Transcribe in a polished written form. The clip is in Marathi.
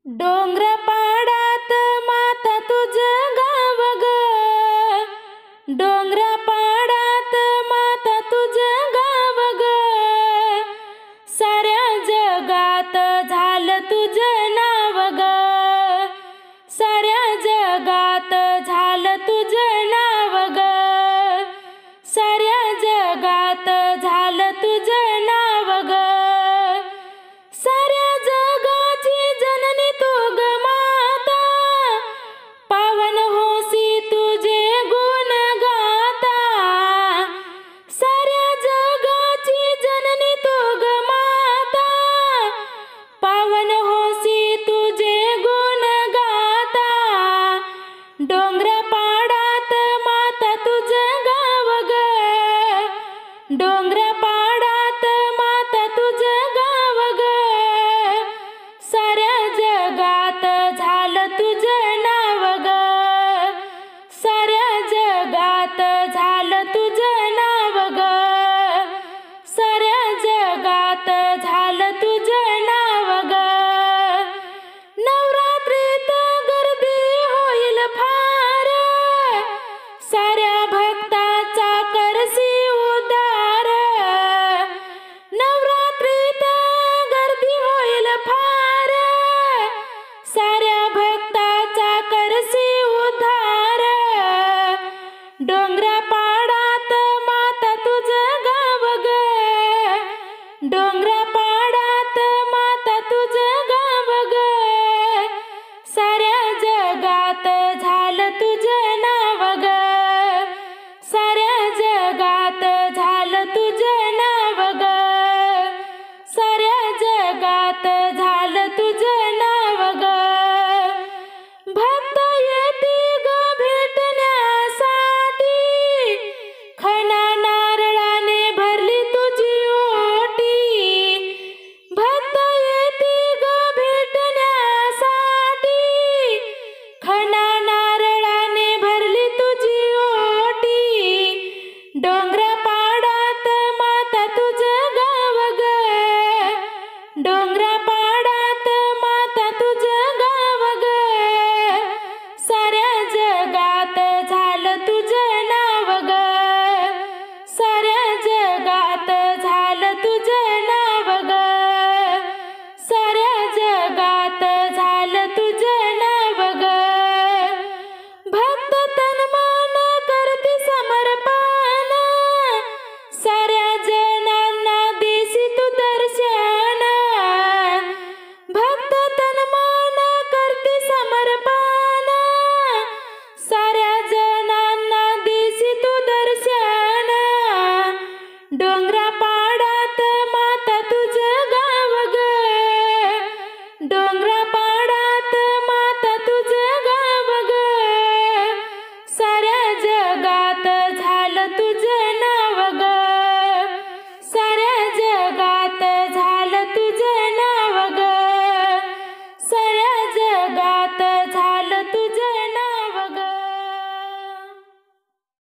डोंगरापाडात माता तुझं गाव ग, डोंगरापाडात माता तुझं गाव ग, साऱ्या जगात झालं तुझं नाव ग, साऱ्या जगात झालं तुझं नाव ग, साऱ्या जगात झालं तुझं नाव ग, साऱ्या जगाची जननी तू ग माता, पावन होसी तुझे गुण गाता, साऱ्या जगाची जननी तू ग माता, पावन होसी तुझे गुण गाता, डोंगरापाडात माता तुझं गाव ग, डोंगरापाडात माता तुझं गाव ग, साऱ्या जगात झालं तुझं नाव ग, साऱ्या जगात झालं तुझं नाव ग, साऱ्या जगात झालं तुझं नाव ग, नवरात्रीत गर्दी होईल फार, साऱ्या भक्ताचा करसी उद्धार, नवरात्रीत गर्दी होईल फार, साऱ्या भक्ताचा करसी उद्धार, डोंगरापाडात माता तुझं गाव ग, डोंगरापाडात माता तुझं गाव ग, साऱ्या जगात झालं तुझं नाव ग, साऱ्या जगात झालं तुझं नाव ग, साऱ्या जगात